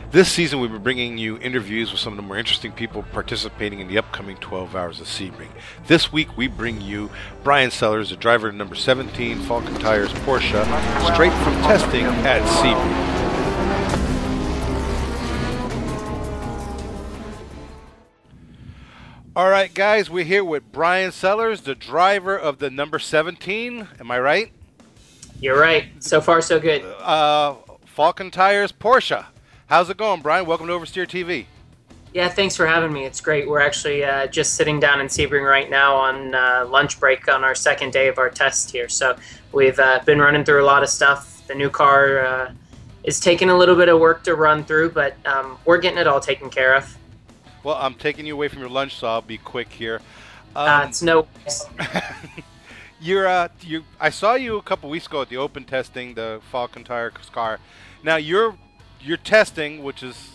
This season, we've been bringing you interviews with some of the more interesting people participating in the upcoming 12 Hours of Sebring. This week, we bring you Bryan Sellers, the driver of number 17 Falken Tires Porsche, straight from testing at Sebring. All right, guys, we're here with Bryan Sellers, the driver of the number 17. Am I right? You're right. So far, so good. Falken Tires Porsche. How's it going, Bryan? Welcome to OversteerTV. Yeah, thanks for having me. It's great. We're actually just sitting down in Sebring right now on lunch break on our second day of our test here. So we've been running through a lot of stuff. The new car is taking a little bit of work to run through, but we're getting it all taken care of. Well, I'm taking you away from your lunch, so I'll be quick here. It's no. I saw you a couple weeks ago at the open testing the Falken Tire car. Now you're testing, which is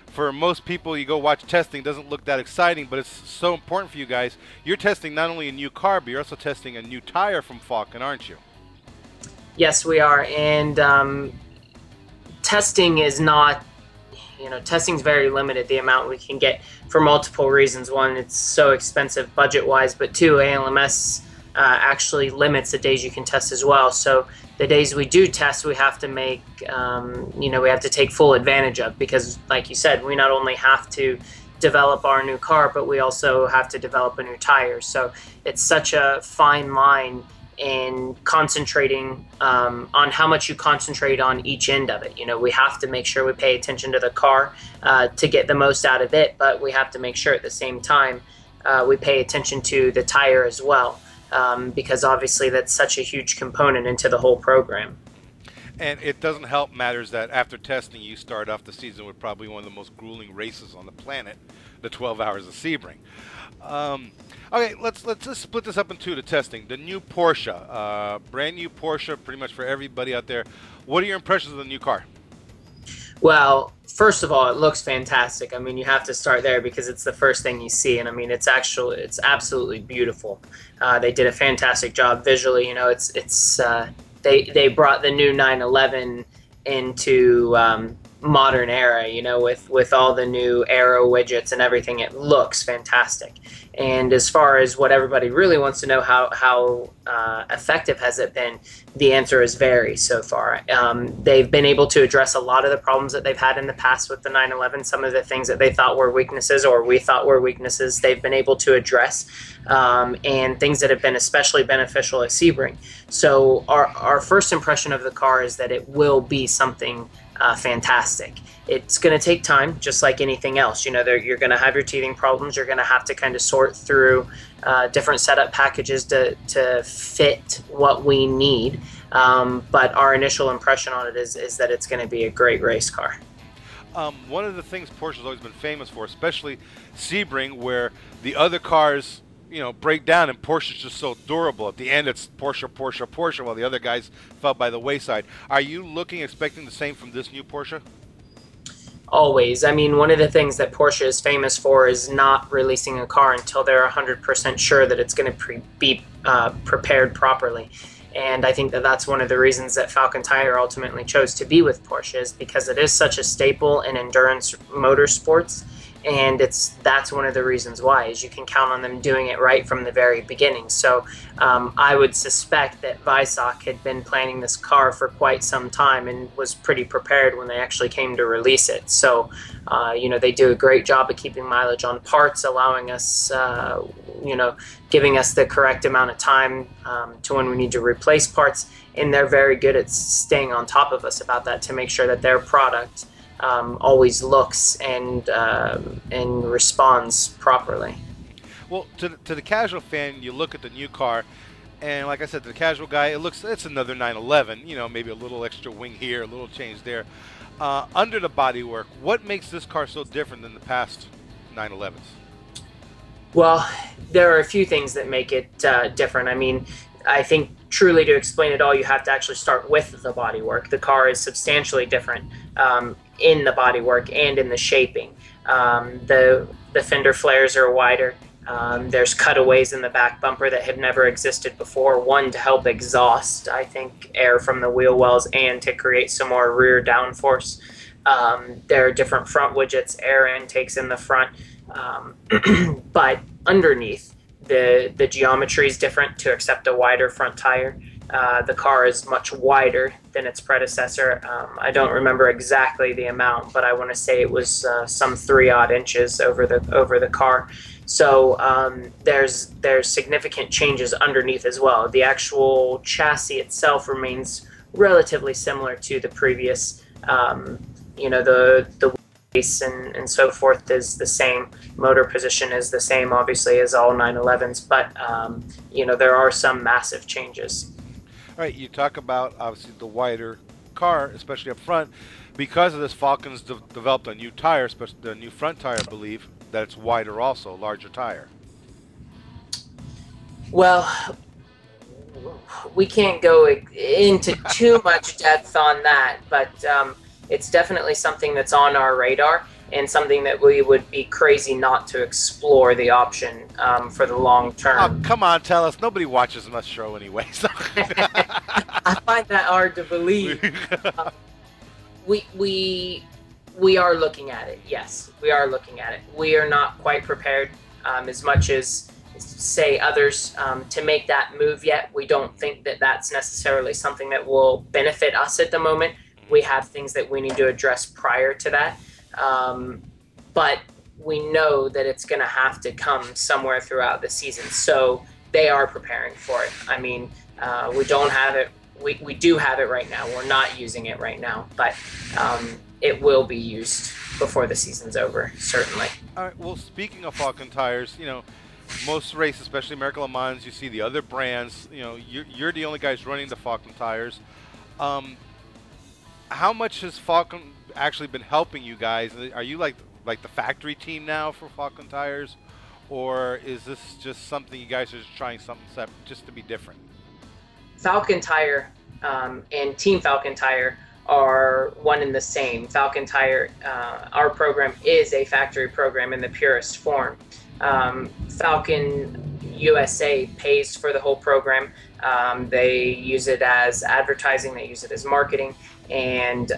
for most people, you go watch testing, doesn't look that exciting, but it's so important for you guys. You're testing not only a new car, but you're also testing a new tire from Falken, aren't you? Yes, we are, and testing is not. Testing's very limited, the amount we can get, for multiple reasons. One, it's so expensive budget-wise, but two, ALMS actually limits the days you can test as well. So the days we do test, we have to make, we have to take full advantage of, because like you said, we not only have to develop our new car, but we also have to develop a new tire. So it's such a fine line in concentrating on how much you concentrate on each end of it. We have to make sure we pay attention to the car to get the most out of it, but we have to make sure at the same time we pay attention to the tire as well, because obviously that's such a huge component into the whole program. And it doesn't help matters that after testing, you start off the season with probably one of the most grueling races on the planet, the 12 Hours of Sebring. Okay, let's just split this up into the testing. The new Porsche, brand new Porsche, pretty much for everybody out there. What are your impressions of the new car? Well, first of all, it looks fantastic. I mean, you have to start there because it's the first thing you see, and I mean, it's absolutely beautiful. They did a fantastic job visually. They brought the new 911 into modern era, with all the new aero widgets and everything. It looks fantastic. And as far as what everybody really wants to know, how effective has it been, the answer is very so far. They've been able to address a lot of the problems that they've had in the past with the 911. Some of the things that they thought were weaknesses, or we thought were weaknesses, they've been able to address, and things that have been especially beneficial at Sebring. So our first impression of the car is that it will be something fantastic. It's going to take time, just like anything else. You're going to have your teething problems. You're going to have to kind of sort through different setup packages to fit what we need. But our initial impression on it is that it's going to be a great race car. One of the things Porsche's always been famous for, especially Sebring, where the other cars break down, and Porsche's just so durable. At the end, it's Porsche, Porsche, Porsche, while the other guys fell by the wayside. Are you expecting the same from this new Porsche? Always. I mean, one of the things that Porsche is famous for is not releasing a car until they're 100% sure that it's going to be prepared properly. And I think that that's one of the reasons that Falken Tire ultimately chose to be with Porsche, is because it is such a staple in endurance motorsports. And that's one of the reasons why, is you can count on them doing it right from the very beginning. So I would suspect that Weissach had been planning this car for quite some time and was pretty prepared when they actually came to release it. So they do a great job of keeping mileage on parts, allowing us, giving us the correct amount of time to when we need to replace parts, and they're very good at staying on top of us about that to make sure that their product always looks and responds properly. Well, to the casual fan, you look at the new car, and like I said, to the casual guy, it's another 911. Maybe a little extra wing here, a little change there. Under the bodywork, what makes this car so different than the past 911s? Well, there are a few things that make it different. I mean, I think truly to explain it all, you have to actually start with the bodywork. The car is substantially different in the bodywork and in the shaping. The fender flares are wider. There's cutaways in the back bumper that have never existed before. One, to help exhaust, I think, air from the wheel wells, and to create some more rear downforce. There are different front widgets, air intakes in the front, but underneath, the geometry is different to accept a wider front tire. The car is much wider than its predecessor. I don't remember exactly the amount, but I want to say it was some 3 odd inches over the car. So there's significant changes underneath as well. The actual chassis itself remains relatively similar to the previous. The base and so forth is the same. Motor position is the same, obviously, as all 911s, but there are some massive changes. All right, you talk about obviously the wider car, especially up front. Because of this, Falken's developed a new tire, especially the new front tire, I believe, that it's wider also, larger tire. Well, we can't go into too much depth on that, but it's definitely something that's on our radar and something that we would be crazy not to explore the option for the long term. Oh, come on, tell us. Nobody watches my show anyway. So. I find that hard to believe. We are looking at it. Yes, we are looking at it. We are not quite prepared as much as, say, others to make that move yet. We don't think that that's necessarily something that will benefit us at the moment. We have things that we need to address prior to that. But we know that it's going to have to come somewhere throughout the season. So they are preparing for it. I mean, we don't have it. We do have it right now. We're not using it right now, but it will be used before the season's over, certainly. All right. Well, speaking of Falken tires, most races, especially American Le Mans, you see the other brands. You're the only guys running the Falken tires. How much has Falken actually been helping you guys? Are you like the factory team now for Falken tires, or is this just something you guys are just trying something separate, just to be different? Falken Tire and Team Falken Tire are one and the same. Falken Tire, our program is a factory program in the purest form. Falken USA pays for the whole program. They use it as advertising, they use it as marketing, and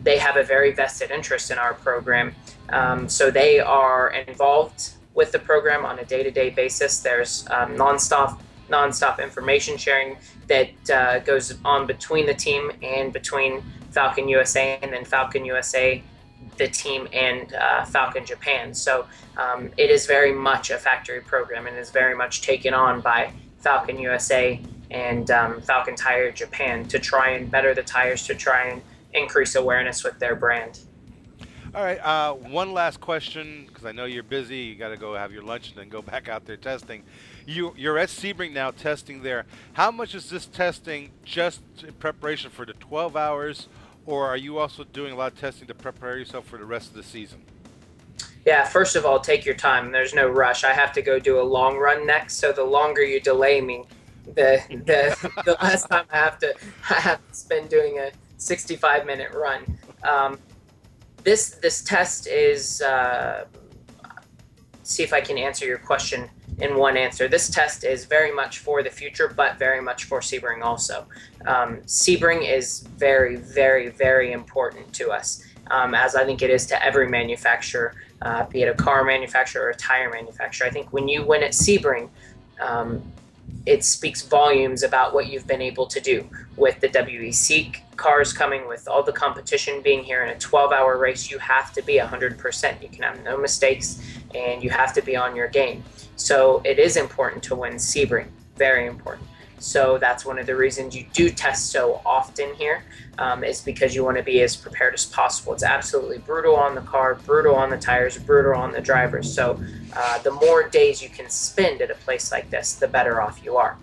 they have a very vested interest in our program. So they are involved with the program on a day-to-day basis. There's nonstop information sharing that goes on between the team and between Falken USA, and then Falken USA, the team, and Falken Japan. So it is very much a factory program and is very much taken on by Falken USA and Falken Tire Japan to try and better the tires, to try and increase awareness with their brand. All right, one last question, because I know you're busy. You got to go have your lunch and then go back out there testing. You're at Sebring now testing there. How much is this testing just in preparation for the 12 hours, or are you also doing a lot of testing to prepare yourself for the rest of the season? Yeah, first of all, take your time. There's no rush. I have to go do a long run next, so the longer you delay me, the less time I have to spend doing a 65-minute run. This test is, see if I can answer your question in one answer. This test is very much for the future, but very much for Sebring also. Sebring is very, very, very important to us, as I think it is to every manufacturer, be it a car manufacturer or a tire manufacturer. I think when you win at Sebring, it speaks volumes about what you've been able to do with the WEC cars coming, with all the competition being here in a 12-hour race. You have to be 100%. You can have no mistakes, and you have to be on your game. So it is important to win Sebring, very important. So that's one of the reasons you do test so often here, is because you want to be as prepared as possible. It's absolutely brutal on the car, brutal on the tires, brutal on the drivers. So the more days you can spend at a place like this, the better off you are.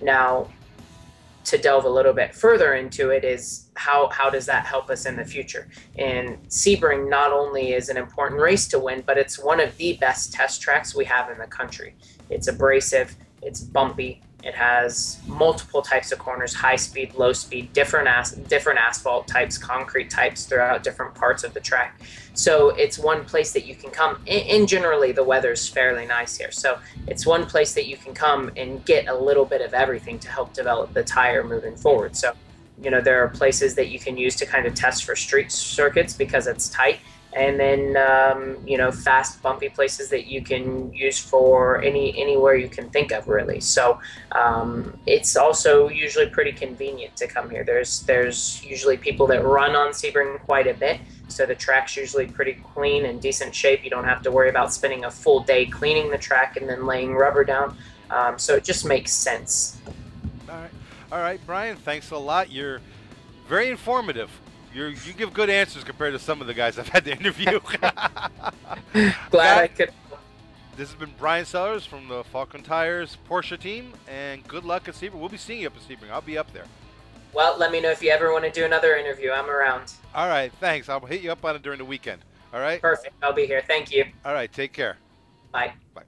Now, to delve a little bit further into it is how does that help us in the future? And Sebring not only is an important race to win, but it's one of the best test tracks we have in the country. It's abrasive, it's bumpy, it has multiple types of corners, high speed, low speed, different asphalt types, concrete types throughout different parts of the track. So it's one place that you can come, and generally the weather's fairly nice here. So it's one place that you can come and get a little bit of everything to help develop the tire moving forward. So You know, there are places that you can use to kind of test for street circuits because it's tight. And then, you know, fast, bumpy places that you can use for anywhere you can think of, really. So it's also usually pretty convenient to come here. There's usually people that run on Sebring quite a bit, so the track's usually pretty clean and decent shape. You don't have to worry about spending a full day cleaning the track and then laying rubber down. So it just makes sense. All right, Bryan. Thanks a lot. You're very informative. You give good answers compared to some of the guys I've had to interview. Glad I could. This has been Bryan Sellers from the Falken Tires Porsche team, and good luck at Sebring. We'll be seeing you up at Sebring. I'll be up there. Well, let me know if you ever want to do another interview. I'm around. All right, thanks. I'll hit you up on it during the weekend. All right? Perfect. I'll be here. Thank you. All right, take care. Bye. Bye.